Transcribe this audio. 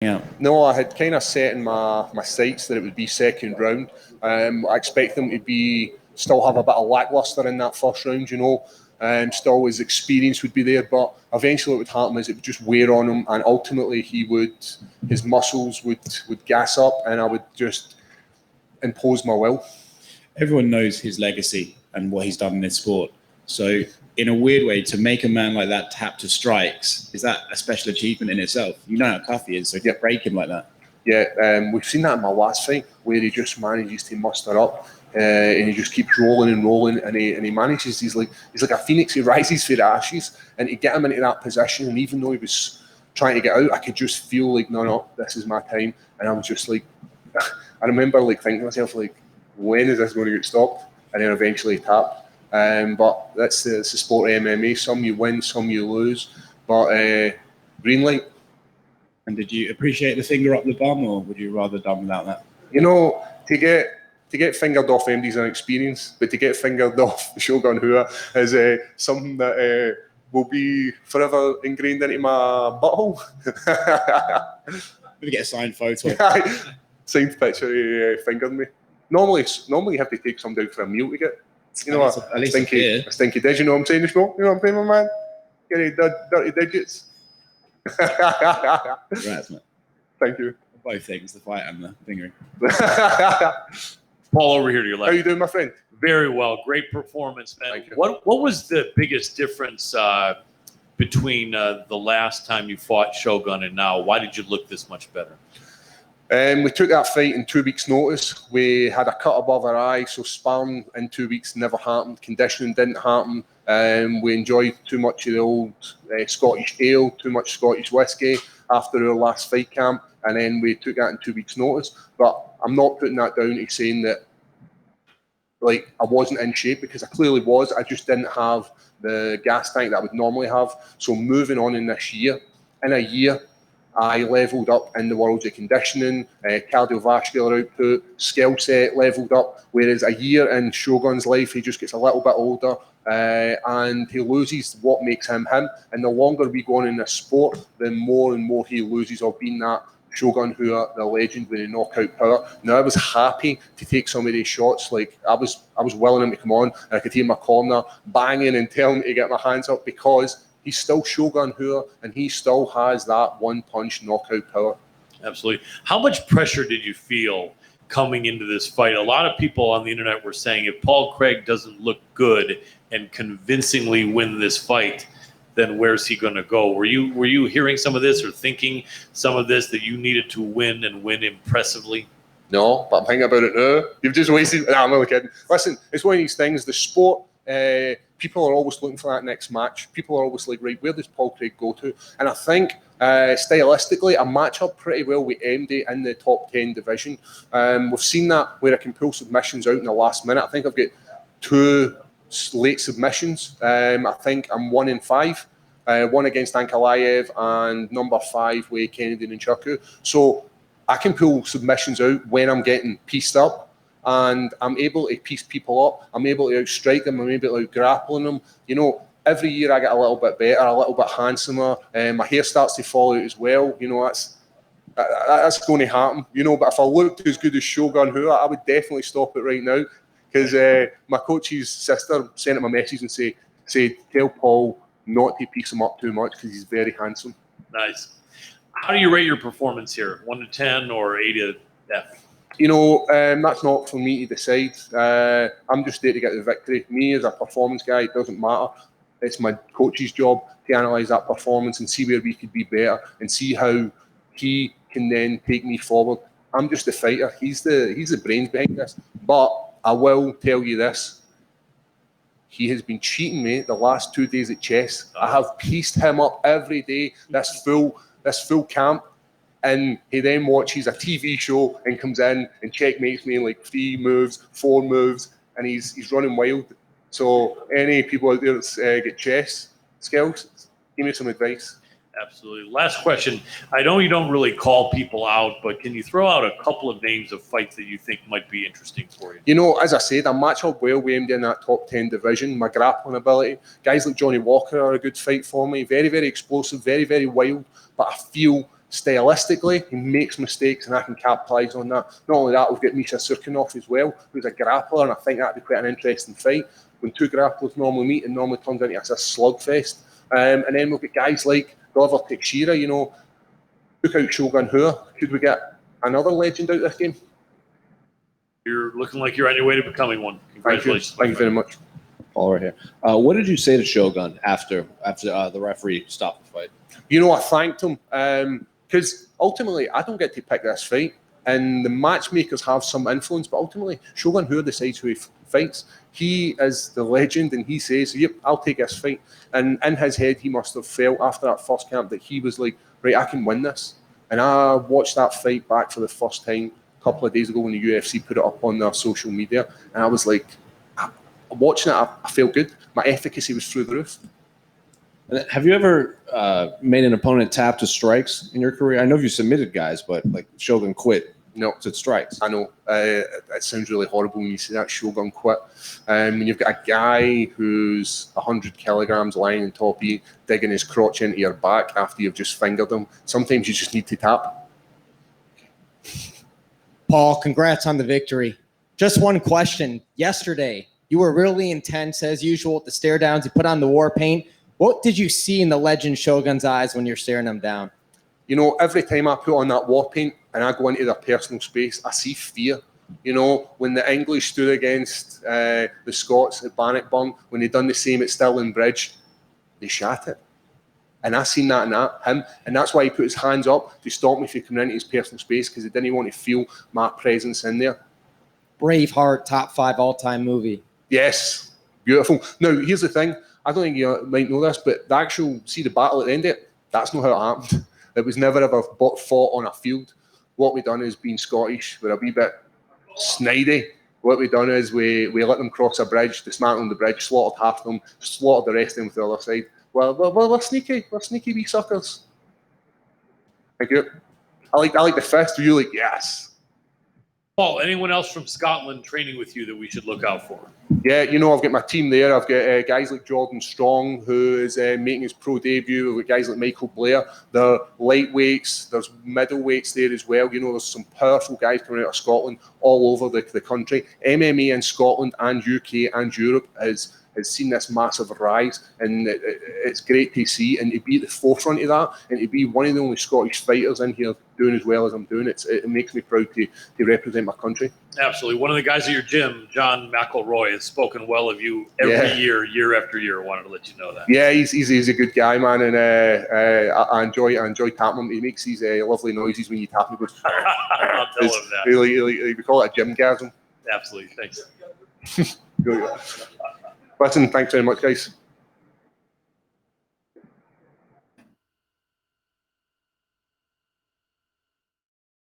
Yeah. No, I had kind of set in my sights that it would be second round. I expect them to still have a bit of lackluster in that first round, still his experience would be there, but eventually what would happen is it would just wear on him, and ultimately his muscles would gas up, and I would just impose my will. Everyone knows his legacy and what he's done in this sport. So in a weird way, to make a man like that tap to strikes, is that a special achievement in itself? You know how tough he is, so to break him like that. Yeah, we've seen that in my last fight where he just manages to muster up and he just keeps rolling and rolling, and he manages. He's like a phoenix. He rises from the ashes, and to get him into that position, and even though he was trying to get out, I could just feel like no, this is my time, and I was just like, I remember like thinking to myself like, when is this going to get stopped? And then eventually tapped. But that's the sport of MMA. Some you win, some you lose. But green light. And did you appreciate the finger up the bum, or would you rather done without that? To get fingered off MD's an experience, but to get fingered off Shogun Rua is something that will be forever ingrained into my butthole. Maybe get a signed photo. Signed picture, he fingered me. Normally you have to take somebody out for a meal to get. At least a stinky dish, you know what I'm saying, the smoke? You know what I'm saying, my man? Get any dirty digits. Congrats, man. Thank you. Both things, the fight and the fingering. Paul, over here to your left. How you doing, my friend? Very well. Great performance, man. What was the biggest difference between the last time you fought Shogun and now? Why did you look this much better? We took that fight in 2 weeks' notice. We had a cut above our eye, so sparring in 2 weeks never happened. Conditioning didn't happen. We enjoyed too much of the old Scottish ale, too much Scottish whiskey after our last fight camp, and then we took that in 2 weeks' notice. But I'm not putting that down to saying that like I wasn't in shape, because I clearly was. I just didn't have the gas tank that I would normally have. So moving on in a year, I levelled up in the worlds of conditioning, cardiovascular output, skill set levelled up. Whereas a year in Shogun's life, he just gets a little bit older and he loses what makes him him. And the longer we go on in this sport, the more and more he loses of being that Shogun Rua, the legend with the knockout power. Now I was happy to take some of these shots. Like I was willing him to come on, and I could hear my corner banging and telling me to get my hands up, because he's still Shogun Rua, and he still has that one-punch knockout power. Absolutely. How much pressure did you feel coming into this fight? A lot of people on the internet were saying if Paul Craig doesn't look good and convincingly win this fight, then where's he going to go? Were you hearing some of this or thinking some of this, that you needed to win and win impressively? No, but I'm thinking about it now. You've just wasted. Nah, I'm only kidding. Listen, it's one of these things. The sport, people are always looking for that next match. People are always like, right, where does Paul Craig go to? And I think stylistically, I match up pretty well with MD in the top 10 division. We've seen that where I can pull submissions out in the last minute. I think I've got 2 late submissions. I think I'm 1 in 5. 1 against Ankalaev and number 5 with Kennedy and Nchukwu. So I can pull submissions out when I'm getting pieced up, and I'm able to piece people up. I'm able to outstrike them. I'm able to out-grappling them. You know, every year I get a little bit better, a little bit handsomer. My hair starts to fall out as well. You know, that's going to happen. You know, but if I looked as good as Shogun Rua, I would definitely stop it right now. Because my coach's sister sent him a message and said, tell Paul not to piece him up too much because he's very handsome. Nice. How do you rate your performance here? 1 to 10 or 8 to F? You know, that's not for me to decide. I'm just there to get the victory. Me as a performance guy, it doesn't matter. It's my coach's job to analyse that performance and see where we could be better and see how he can then take me forward. I'm just a fighter. He's the brains behind this. But I will tell you this. He has been cheating me the last 2 days at chess. I have pieced him up every day, this full camp, and he then watches a TV show and comes in and checkmates me in like 3 moves, 4 moves, and he's running wild. So any people out there that get chess skills, give me some advice. Absolutely. Last question. I know you don't really call people out, but can you throw out a couple of names of fights that you think might be interesting for you? You know, as I said, I match up well with MD in that top 10 division. My grappling ability. Guys like Johnny Walker are a good fight for me. Very, very explosive, very, very wild. But I feel stylistically, he makes mistakes, and I can capitalise on that. Not only that, we've got Misha Cirkunov as well, who's a grappler, and I think that'd be quite an interesting fight. When two grapplers normally meet, it normally turns into a slugfest. And then we've got guys like Glover Teixeira, you know, took out Shogun Rua. Could we get another legend out this game? You're looking like you're on your way to becoming one. Congratulations. Thank you very much. Paul, right here. What did you say to Shogun after the referee stopped the fight? You know, I thanked him because ultimately I don't get to pick this fight, and the matchmakers have some influence, but ultimately Shogun Rua decides who he fights. He is the legend, and he says, "Yep, I'll take this fight." And in his head, he must have felt after that first camp that he was like, "Right, I can win this." And I watched that fight back for the first time a couple of days ago when the UFC put it up on their social media, and I was like, watching it, I felt good. My efficacy was through the roof. Have you ever made an opponent tap to strikes in your career? I know you submitted guys, but like Shogun quit. No, to strikes. I know. It sounds really horrible when you say that. Shogun quit. When you've got a guy who's 100 kilograms lying on top of you, digging his crotch into your back after you've just fingered him, sometimes you just need to tap. Paul, congrats on the victory. Just one question. Yesterday, you were really intense as usual with the stare downs. You put on the war paint. What did you see in the legend Shogun's eyes when you're staring him down? You know, every time I put on that war paint and I go into their personal space, I see fear. You know, when the English stood against the Scots at Bannockburn, when they done the same at Stirling Bridge, they shat it. And I seen that in him, and that's why he put his hands up to stop me from coming into his personal space, because he didn't want to feel my presence in there. Braveheart, top 5 all-time movie. Yes, beautiful. Now, here's the thing. I don't think you might know this, but the battle at the end of it, that's not how it happened. It was never ever fought on a field. What we done is, being Scottish, we're a wee bit snidey. What we done is we let them cross a bridge, dismantled the bridge, slaughtered half of them, slaughtered the rest of them to the other side. Well, we're sneaky. We're sneaky wee suckers. Thank you. I like the fist. You like, yes. Paul, anyone else from Scotland training with you that we should look out for? Yeah, you know, I've got my team there. I've got guys like Jordan Strong, who is making his pro debut. We've got guys like Michael Blair. There are lightweights. There's middleweights there as well. You know, there's some powerful guys coming out of Scotland all over the country. MMA in Scotland and UK and Europe has seen this massive rise, and it's great to see, and to be at the forefront of that, and to be one of the only Scottish fighters in here doing as well as I'm doing, it makes me proud to represent my country. Absolutely. One of the guys at your gym, John McElroy, has spoken well of you every year after year. I wanted to let you know that. Yeah, he's a good guy, man, and I enjoy tapping him. He makes these lovely noises when you tap him. I'll tell him that. We call it a gymgasm. Absolutely. Thanks. Listen, thanks very much, guys.